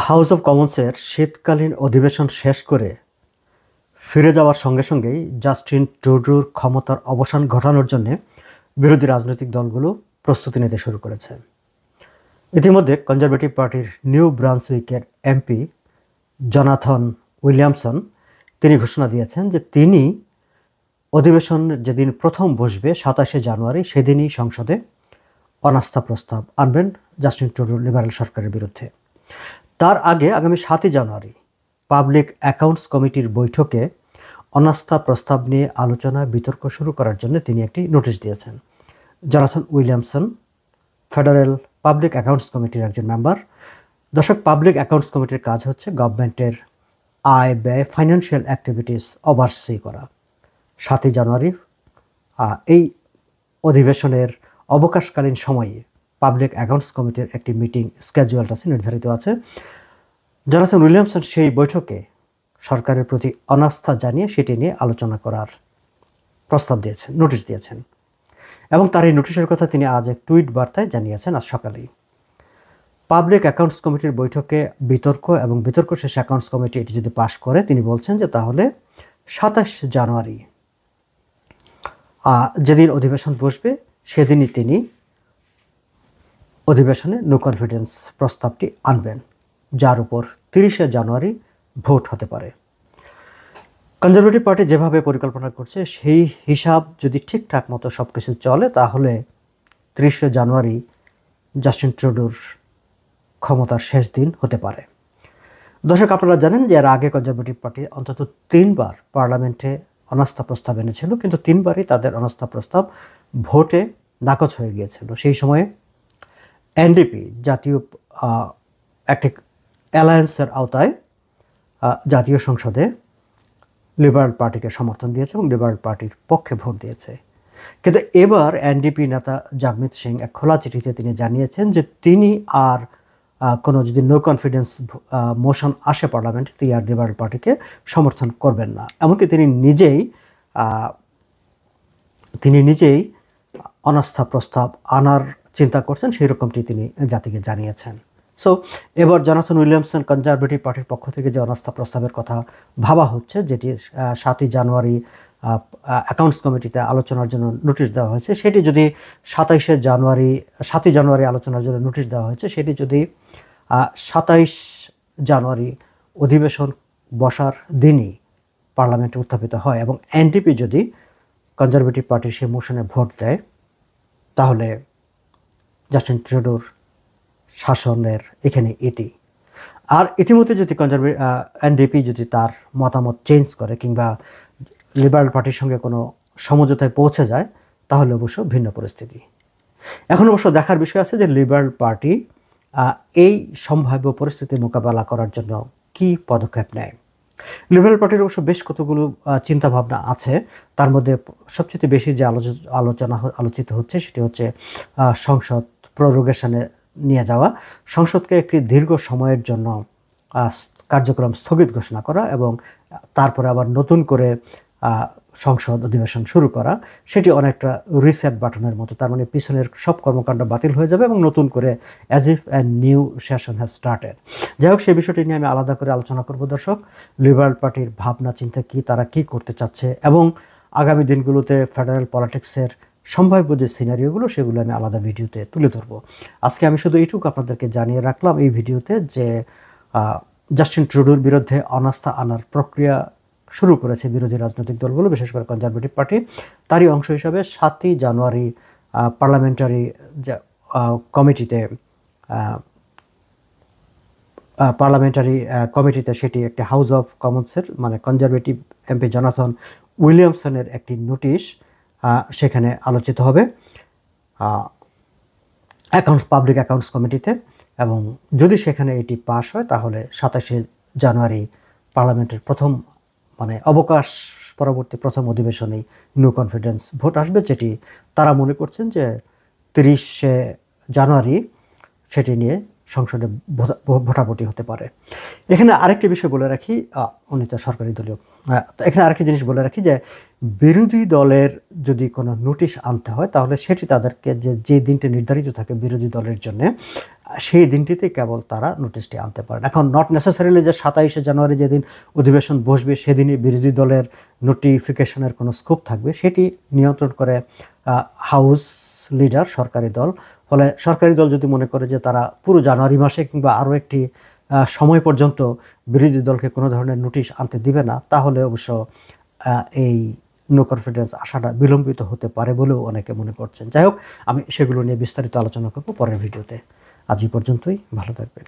House of কমন্সের শীতকালীন অধিবেশন শেষ করে ফিরে যাওয়ার সঙ্গে সঙ্গেই জাস্টিন ট্রুডোর ক্ষমতার অবসান ঘটানোর জন্য বিরোধী রাজনৈতিক দলগুলো প্রস্তুতি নিতে শুরু করেছে। ইতিমধ্যে কনজারভেটিভ পার্টির নিউ ব্রান্সউইকের এমপি জনাথন উইলিয়ামসন তিনি ঘোষণা দিয়েছেন যে তিনি অধিবেশন যেদিন প্রথম বসবে ২৭শে জানুয়ারি সেদিনই সংসদে অনাস্থা প্রস্তাব আনবেন জাস্টিন ট্রুডোর লিবারেল সরকারের বিরুদ্ধে। তার আগে আগামী ৭ই জানুয়ারি পাবলিক অ্যাকাউন্টস কমিটির বৈঠকে অনাস্থা প্রস্তাব নিয়ে আলোচনা বিতর্ক শুরু করার জন্য তিনি একটি নোটিশ দিয়েছেন। Jonathan Williamson federal public accounts কমিটির একজন মেম্বার। দর্শক, পাবলিক অ্যাকাউন্টস কমিটির কাজ হচ্ছে গভর্নমেন্টের আয় ব্যয় ফাইন্যান্সিয়াল অ্যাক্টিভিটিস ওভারসি করা। ৭ই জানুয়ারি এই অধিবেশনের অবকাশকালীন সময়ে পাবলিক অ্যাকাউন্টস কমিটির একটি মিটিং স্কেজুয়ালড আছে, নির্ধারিত আছে। জনাথন উইলিয়ামসন সেই বৈঠকে সরকারের প্রতি অনাস্থা জানিয়ে সেটি নিয়ে আলোচনা করার প্রস্তাব দিয়েছেন, নোটিশ দিয়েছেন। এবং তার এই নোটিশের কথা তিনি আজ এক টুইট বার্তায় জানিয়েছেন আজ সকালেই। পাবলিক অ্যাকাউন্টস কমিটির বৈঠকে বিতর্ক শেষে অ্যাকাউন্টস কমিটি এটি যদি পাশ করে, তিনি বলছেন যে তাহলে ২৭ জানুয়ারি যেদিন অধিবেশন বসবে সেদিনই তিনি অধিবেশনে নো কনফিডেন্স প্রস্তাবটি আনবেন, যার উপর ৩০শে জানুয়ারি ভোট হতে পারে। কনজারভেটিভ পার্টি যেভাবে পরিকল্পনা করছে সেই হিসাব যদি ঠিকঠাক মতো সব কিছু চলে, তাহলে ৩০শে জানুয়ারি জাস্টিন ট্রুডোর ক্ষমতার শেষ দিন হতে পারে। দর্শক, আপনারা জানেন যে এর আগে কনজারভেটিভ পার্টি অন্তত ৩বার পার্লামেন্টে অনাস্থা প্রস্তাব এনেছিল, কিন্তু ৩বারই তাদের অনাস্থা প্রস্তাব ভোটে নাকচ হয়ে গিয়েছিল। সেই সময়ে এনডিপি জাতীয় একটি অ্যালায়েন্সের আওতায় জাতীয় সংসদে লিবারেল পার্টিকে সমর্থন দিয়েছে এবং লিবারেল পার্টির পক্ষে ভোট দিয়েছে। কিন্তু এবার এনডিপি নেতা জাগমিত সিং এক খোলা চিঠিতে তিনি জানিয়েছেন যে তিনি আর কোনো যদি নো কনফিডেন্স মোশন আসে পার্লামেন্টে, তিনি আর লিবারেল পার্টিকে সমর্থন করবেন না। এমনকি তিনি নিজেই অনাস্থা প্রস্তাব আনার চিন্তা করছেন, সেই রকমটি তিনি জাতিকে জানিয়েছেন। সো এবার জনাথন উইলিয়ামসন কনজারভেটিভ পার্টির পক্ষ থেকে যে অনাস্থা প্রস্তাবের কথা ভাবা হচ্ছে, যেটি ৭ই জানুয়ারি অ্যাকাউন্টস কমিটিতে আলোচনার জন্য নোটিশ দেওয়া হয়েছে, সেটি যদি ৭ই জানুয়ারি আলোচনার জন্য নোটিশ দেওয়া হয়েছে, সেটি যদি ২৭ জানুয়ারি অধিবেশন বসার দিনই পার্লামেন্টে উত্থাপিত হয় এবং এনডিপি যদি কনজারভেটিভ পার্টির সেই মোশনে ভোট দেয়, তাহলে জাস্টিন ট্রুডোর শাসনের এখানে এটি। আর ইতিমধ্যে যদি এনডিপি যদি তার মতামত চেঞ্জ করে কিংবা লিবারেল পার্টির সঙ্গে কোনো সমঝোতায় পৌঁছে যায়, তাহলে অবশ্য ভিন্ন পরিস্থিতি। এখন অবশ্য দেখার বিষয় আছে যে লিবারেল পার্টি এই সম্ভাব্য পরিস্থিতি মোকাবেলা করার জন্য কি পদক্ষেপ নেয়। লিবারেল পার্টির অবশ্য বেশ কতগুলো চিন্তাভাবনা আছে। তার মধ্যে সবচেয়ে বেশি যে আলোচিত হচ্ছে সেটি হচ্ছে সংসদ প্রোরোগেশনে নিয়ে যাওয়া, সংসদকে একটি দীর্ঘ সময়ের জন্য কার্যক্রম স্থগিত ঘোষণা করা এবং তারপরে আবার নতুন করে সংসদ অধিবেশন শুরু করা। সেটি অনেকটা রিসেট বাটনের মতো, তার মানে পিছনের সব কর্মকাণ্ড বাতিল হয়ে যাবে এবং নতুন করে as if a new session has started. যাই হোক, সেই বিষয়টি নিয়ে আমি আলাদা করে আলোচনা করব। দর্শক, লিবারেল পার্টির ভাবনা চিন্তা কী, তারা কি করতে চাচ্ছে এবং আগামী দিনগুলোতে ফেডারেল পলিটিক্সের সম্ভাব্য যে সিনারিওগুলো, সেগুলো আমি আলাদা ভিডিওতে তুলে ধরব। আজকে আমি শুধু এইটুকু আপনাদেরকে জানিয়ে রাখলাম এই ভিডিওতে যে জাস্টিন ট্রুডোর বিরুদ্ধে অনাস্থা আনার প্রক্রিয়া শুরু করেছে বিরোধী রাজনৈতিক দলগুলো, বিশেষ করে কনজারভেটিভ পার্টি। তারই অংশ হিসাবে ৭ই জানুয়ারি পার্লামেন্টারি কমিটিতে সেটি একটি হাউস অফ কমন্সের মানে কনজারভেটিভ এমপি জনাথন উইলিয়ামসনের একটি নোটিশ সেখানে আলোচিত হবে পাবলিক অ্যাকাউন্টস কমিটিতে, এবং যদি সেখানে এটি পাশ হয় তাহলে ২৭শে জানুয়ারি পার্লামেন্টের প্রথম অবকাশ পরবর্তী প্রথম অধিবেশনেই নো কনফিডেন্স ভোট আসবে, যেটি তারা মনে করছেন যে ৩০শে জানুয়ারি সেটি নিয়ে সংসদে ভোটাভুটি হতে পারে। এখানে আরেকটি বিষয় বলে রাখি, উনি তো সরকারি দলীয়, এখানে আরেকটি জিনিস বলে রাখি যে বিরোধী দলের যদি কোনো নোটিশ আনতে হয় তাহলে সেটি তাদেরকে যে দিনটি নির্ধারিত থাকে বিরোধী দলের জন্য, সেই দিনটিতে কেবল তারা নোটিশটি আনতে পারেন। এখন নট নেসেসারিলি যে 27শে জানুয়ারি যেদিন অধিবেশন বসবে সেদিনই বিরোধী দলের নোটিফিকেশনের কোনো স্কোপ থাকবে, সেটি নিয়ন্ত্রণ করে হাউস লিডার, সরকারি দল। ফলে সরকারি দল যদি মনে করে যে তারা পুরো জানুয়ারি মাসে কিংবা আরও একটি সময় পর্যন্ত বিরোধী দলকে কোনো ধরনের নোটিশ আনতে দিবে না, তাহলে অবশ্য এই নো কনফিডেন্স আসাটা বিলম্বিত হতে পারে বলেও অনেকে মনে করছেন। যাই হোক, আমি সেগুলো নিয়ে বিস্তারিত আলোচনা করব পরের ভিডিওতে। আজ এই পর্যন্তই, ভালো থাকবেন।